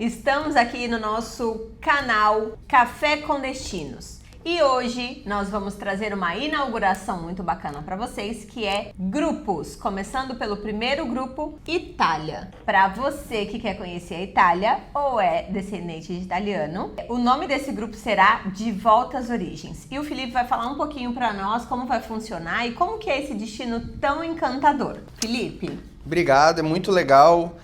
Estamos aqui no nosso canal Café com Destinos. E hoje nós vamos trazer uma inauguração muito bacana para vocês, que é grupos, começando pelo primeiro grupo, Itália. Para você que quer conhecer a Itália ou é descendente de italiano, o nome desse grupo será De Volta às Origens. E o Felipe vai falar um pouquinho para nós como vai funcionar e como que é esse destino tão encantador. Felipe. Obrigado, é muito legal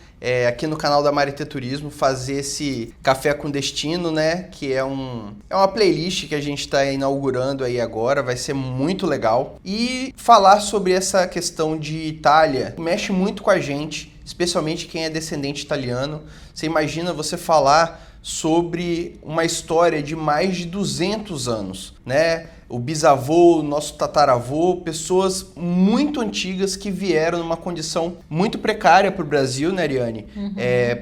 aqui no canal da Marité Turismo fazer esse Café com Destino, né? Que é uma playlist que a gente está inaugurando aí agora, vai ser muito legal. E falar sobre essa questão de Itália mexe muito com a gente, especialmente quem é descendente italiano. Você imagina você falar sobre uma história de mais de 200 anos, né? O bisavô, o nosso tataravô, pessoas muito antigas que vieram numa condição muito precária para o Brasil, né, Ariane?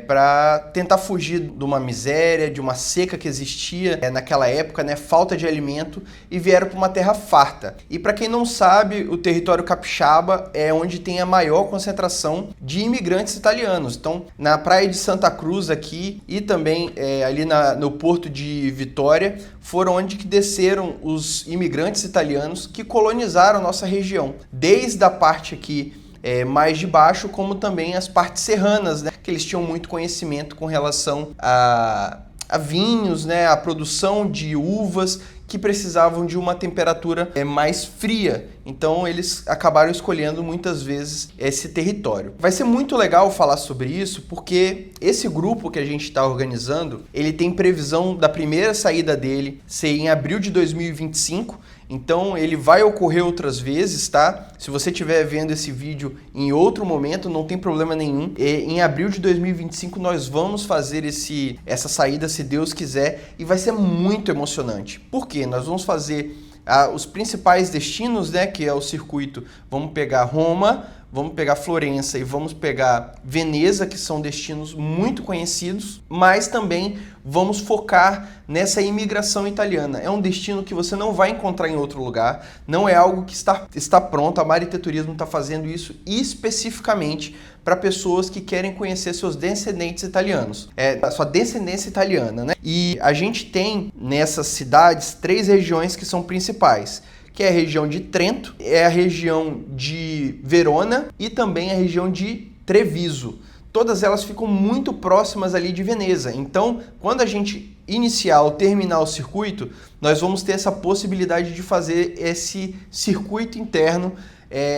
Para tentar fugir de uma miséria, de uma seca que existia naquela época, né? Falta de alimento, e vieram para uma terra farta. E para quem não sabe, o território capixaba é onde tem a maior concentração de imigrantes italianos. Então, na praia de Santa Cruz aqui e também ali no porto de Vitória, foram onde que desceram os imigrantes italianos que colonizaram nossa região, desde a parte aqui mais de baixo, como também as partes serranas, né? Que eles tinham muito conhecimento com relação a vinhos, né? A produção de uvas que precisavam de uma temperatura mais fria. Então eles acabaram escolhendo muitas vezes esse território. Vai ser muito legal falar sobre isso, porque esse grupo que a gente está organizando, ele tem previsão da primeira saída dele ser em abril de 2025. Então ele vai ocorrer outras vezes, tá? Se você estiver vendo esse vídeo em outro momento, não tem problema nenhum. Em abril de 2025 nós vamos fazer essa saída, se Deus quiser, e vai ser muito emocionante. Por quê? Nós vamos fazer os principais destinos, né? Que é o circuito. Vamos pegar Roma, vamos pegar Florença e vamos pegar Veneza, que são destinos muito conhecidos, mas também vamos focar nessa imigração italiana. É um destino que você não vai encontrar em outro lugar, não é algo que está pronto. A Marité Turismo está fazendo isso especificamente para pessoas que querem conhecer seus descendentes italianos, a sua descendência italiana, né? E a gente tem nessas cidades 3 regiões que são principais, que é a região de Trento, é a região de Verona e também a região de Treviso. Todas elas ficam muito próximas ali de Veneza. Então, quando a gente iniciar ou terminar o circuito, nós vamos ter essa possibilidade de fazer esse circuito interno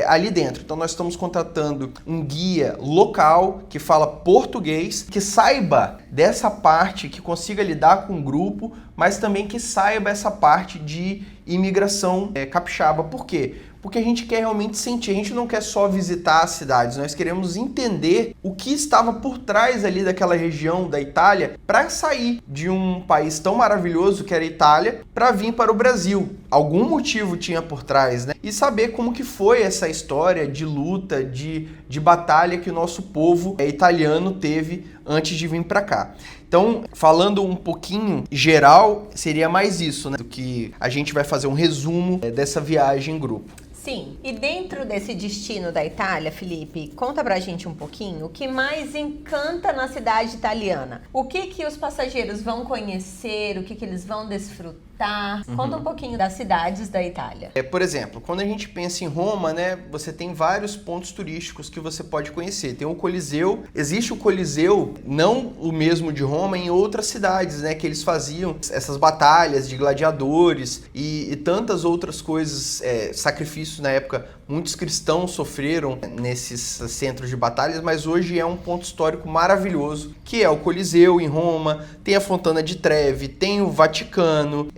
ali dentro. Então nós estamos contratando um guia local que fala português, que saiba dessa parte, que consiga lidar com o grupo, mas também que saiba essa parte de imigração capixaba. Por quê? Porque a gente quer realmente sentir, a gente não quer só visitar as cidades, nós queremos entender o que estava por trás ali daquela região da Itália para sair de um país tão maravilhoso que era a Itália para vir para o Brasil. Algum motivo tinha por trás, né? E saber como que foi essa história de luta, de batalha que o nosso povo italiano teve antes de vir para cá. Então, falando um pouquinho geral, seria mais isso, né? Do que a gente vai fazer um resumo dessa viagem em grupo. Sim, e dentro desse destino da Itália, Felipe, conta pra gente um pouquinho o que mais encanta na cidade italiana. O que os passageiros vão conhecer, o que eles vão desfrutar. Conta um pouquinho das cidades da Itália. Por exemplo, quando a gente pensa em Roma, né, você tem vários pontos turísticos que você pode conhecer. Tem o Coliseu, existe o Coliseu, não o mesmo de Roma, em outras cidades, né, que eles faziam essas batalhas de gladiadores e tantas outras coisas, sacrifícios na época. Muitos cristãos sofreram nesses centros de batalhas, mas hoje é um ponto histórico maravilhoso, que é o Coliseu em Roma, tem a Fontana di Trevi, tem o Vaticano,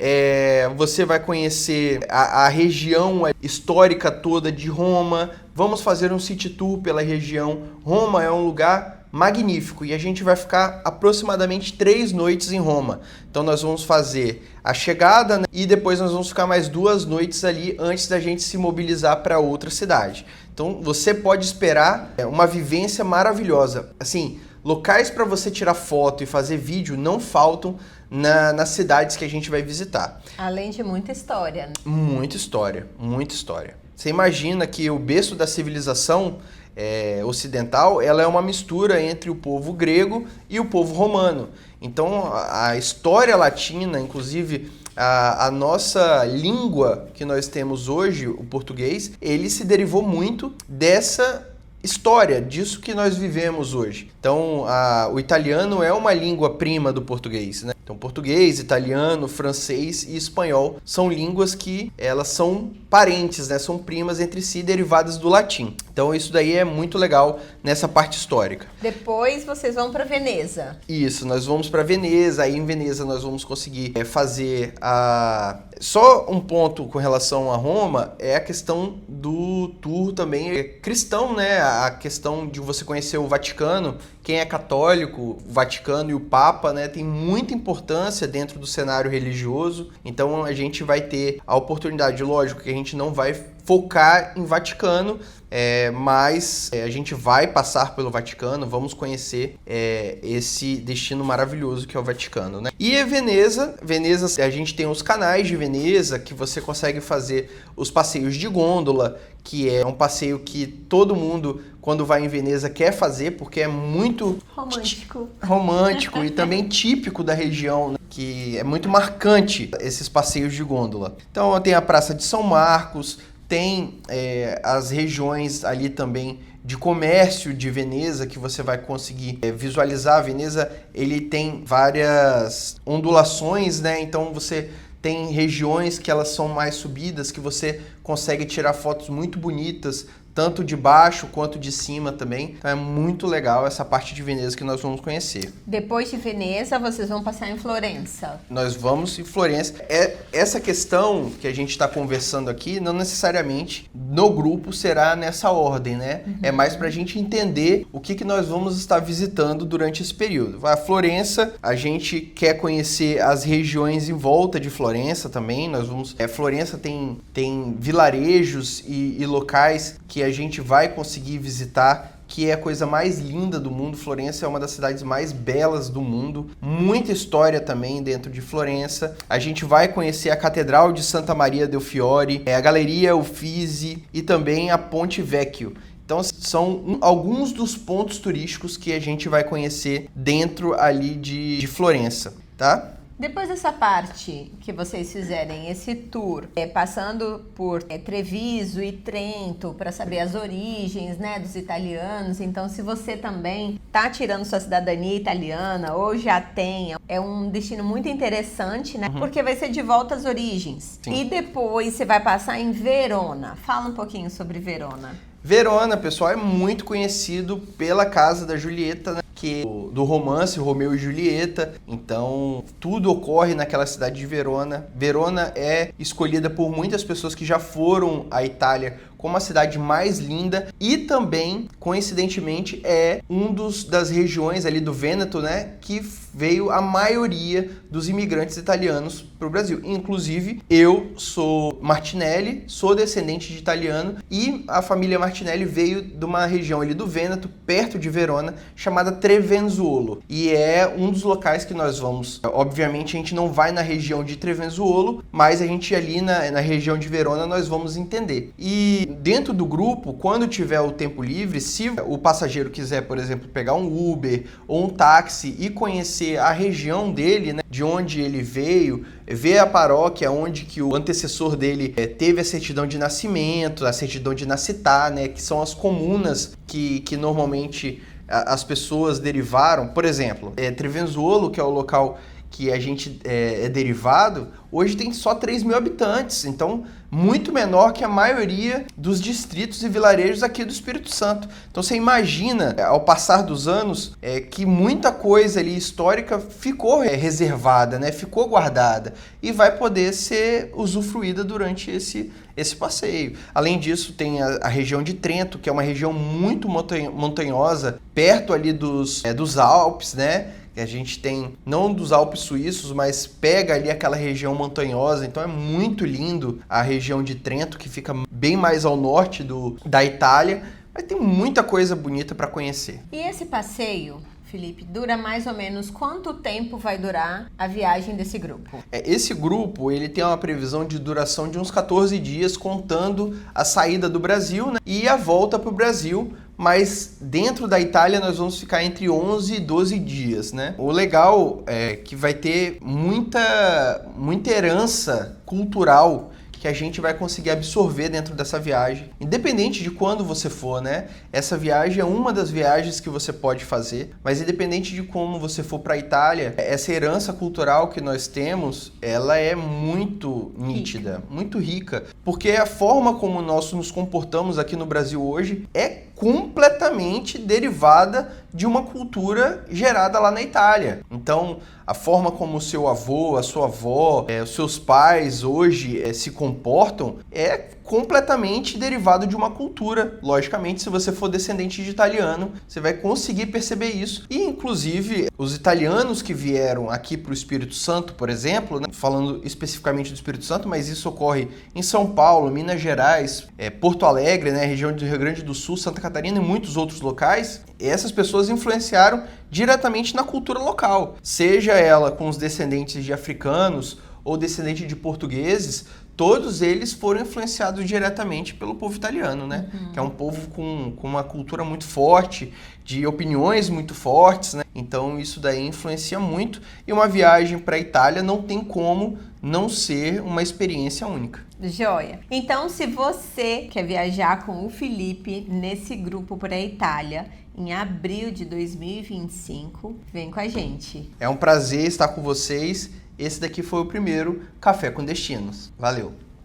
você vai conhecer a região histórica toda de Roma. Vamos fazer um city tour pela região. Roma é um lugar magnífico e a gente vai ficar aproximadamente 3 noites em Roma. Então nós vamos fazer a chegada, né, e depois nós vamos ficar mais 2 noites ali antes da gente se mobilizar para outra cidade. Então você pode esperar uma vivência maravilhosa. Assim, locais para você tirar foto e fazer vídeo não faltam nas cidades que a gente vai visitar. Além de muita história, né? Muita história, muita história. Você imagina que o berço da civilização ocidental, ela é uma mistura entre o povo grego e o povo romano. Então, a história latina, inclusive a nossa língua que nós temos hoje, o português, ele se derivou muito dessa história, disso que nós vivemos hoje. Então, o italiano é uma língua prima do português, né? Então, português, italiano, francês e espanhol são línguas que elas são parentes, né? São primas entre si, derivadas do latim. Então, isso daí é muito legal nessa parte histórica. Depois vocês vão para Veneza. Isso, nós vamos para Veneza. Aí em Veneza nós vamos conseguir fazer Só um ponto com relação a Roma é a questão do tour também cristão, né? A questão de você conhecer o Vaticano. Quem é católico, o Vaticano e o Papa, né, tem muita importância dentro do cenário religioso. Então a gente vai ter a oportunidade, lógico que a gente não vai focar em Vaticano, mas a gente vai passar pelo Vaticano, vamos conhecer esse destino maravilhoso que é o Vaticano, né? E Veneza, a gente tem os canais de Veneza, que você consegue fazer os passeios de gôndola, que é um passeio que todo mundo, quando vai em Veneza, quer fazer, porque é muito romântico e também típico da região, né? Que é muito marcante esses passeios de gôndola. Então tem a Praça de São Marcos, tem as regiões ali também de comércio de Veneza, que você vai conseguir visualizar. Veneza, ele tem várias ondulações, né? Então você tem regiões que elas são mais subidas, que você consegue tirar fotos muito bonitas, tanto de baixo quanto de cima também. Então é muito legal essa parte de Veneza que nós vamos conhecer. Depois de Veneza, vocês vão passar em Florença. Nós vamos em Florença. Essa questão que a gente está conversando aqui, não necessariamente no grupo será nessa ordem, né? Uhum. É mais para a gente entender o que nós vamos estar visitando durante esse período. A Florença, a gente quer conhecer as regiões em volta de Florença também. Nós vamos. Florença tem vilarejos e locais que a gente vai conseguir visitar, que é a coisa mais linda do mundo. Florença é uma das cidades mais belas do mundo. Muita história também dentro de Florença. A gente vai conhecer a Catedral de Santa Maria del Fiore, a Galeria Uffizi e também a Ponte Vecchio. Então são alguns dos pontos turísticos que a gente vai conhecer dentro ali de Florença, tá? Depois dessa parte que vocês fizerem esse tour, passando por Treviso e Trento, para saber as origens, né, dos italianos. Então, se você também está tirando sua cidadania italiana ou já tem, é um destino muito interessante, né? Uhum. Porque vai ser de volta às origens. Sim. E depois você vai passar em Verona. Fala um pouquinho sobre Verona. Verona, pessoal, é muito conhecido pela Casa da Julieta, né? Que do romance Romeu e Julieta. Então, tudo ocorre naquela cidade de Verona. Verona é escolhida por muitas pessoas que já foram à Itália como a cidade mais linda e também, coincidentemente, é das regiões ali do Vêneto, né, que veio a maioria dos imigrantes italianos para o Brasil. Inclusive, eu sou Martinelli, sou descendente de italiano e a família Martinelli veio de uma região ali do Vêneto, perto de Verona, chamada Trevenzuolo. E é um dos locais que nós vamos. Obviamente, a gente não vai na região de Trevenzuolo, mas a gente ali na região de Verona nós vamos entender. E dentro do grupo, quando tiver o tempo livre, se o passageiro quiser, por exemplo, pegar um Uber ou um táxi e conhecer a região dele, né, de onde ele veio, ver a paróquia onde que o antecessor dele teve a certidão de nascimento, a certidão de nascitar, né, que são as comunas que normalmente as pessoas derivaram. Por exemplo, Trevenzuolo, que é o local que a gente é derivado, hoje tem só 3 mil habitantes, então muito menor que a maioria dos distritos e vilarejos aqui do Espírito Santo. Então você imagina, ao passar dos anos, que muita coisa ali histórica ficou reservada, né? Ficou guardada e vai poder ser usufruída durante esse passeio. Além disso, tem a região de Trento, que é uma região muito montanhosa, perto ali dos Alpes, né? A gente tem, não dos Alpes suíços, mas pega ali aquela região montanhosa, então é muito lindo a região de Trento, que fica bem mais ao norte da Itália, mas tem muita coisa bonita para conhecer. E esse passeio Felipe, dura mais ou menos quanto tempo vai durar a viagem desse grupo? Esse grupo, ele tem uma previsão de duração de uns 14 dias, contando a saída do Brasil, né, e a volta para o Brasil. Mas dentro da Itália nós vamos ficar entre 11 e 12 dias, né? O legal é que vai ter muita herança cultural que a gente vai conseguir absorver dentro dessa viagem, independente de quando você for, né? Essa viagem é uma das viagens que você pode fazer, mas independente de como você for para a Itália, essa herança cultural que nós temos, ela é muito nítida, muito rica, porque a forma como nós nos comportamos aqui no Brasil hoje é completamente derivada de uma cultura gerada lá na Itália. Então, a forma como o seu avô, a sua avó, os seus pais hoje se comportam é completamente derivado de uma cultura. Logicamente, se você for descendente de italiano, você vai conseguir perceber isso. E, inclusive, os italianos que vieram aqui para o Espírito Santo, por exemplo, né, falando especificamente do Espírito Santo, mas isso ocorre em São Paulo, Minas Gerais, Porto Alegre, né, região do Rio Grande do Sul, Santa Catarina e muitos outros locais, essas pessoas influenciaram diretamente na cultura local. Seja ela com os descendentes de africanos ou descendentes de portugueses, todos eles foram influenciados diretamente pelo povo italiano, né? Que é um povo com uma cultura muito forte, de opiniões muito fortes, né? Então isso daí influencia muito. E uma viagem para a Itália não tem como não ser uma experiência única. Joia! Então, se você quer viajar com o Felipe nesse grupo para a Itália, em abril de 2025, vem com a gente. É um prazer estar com vocês. Esse daqui foi o primeiro Café com Destinos. Valeu!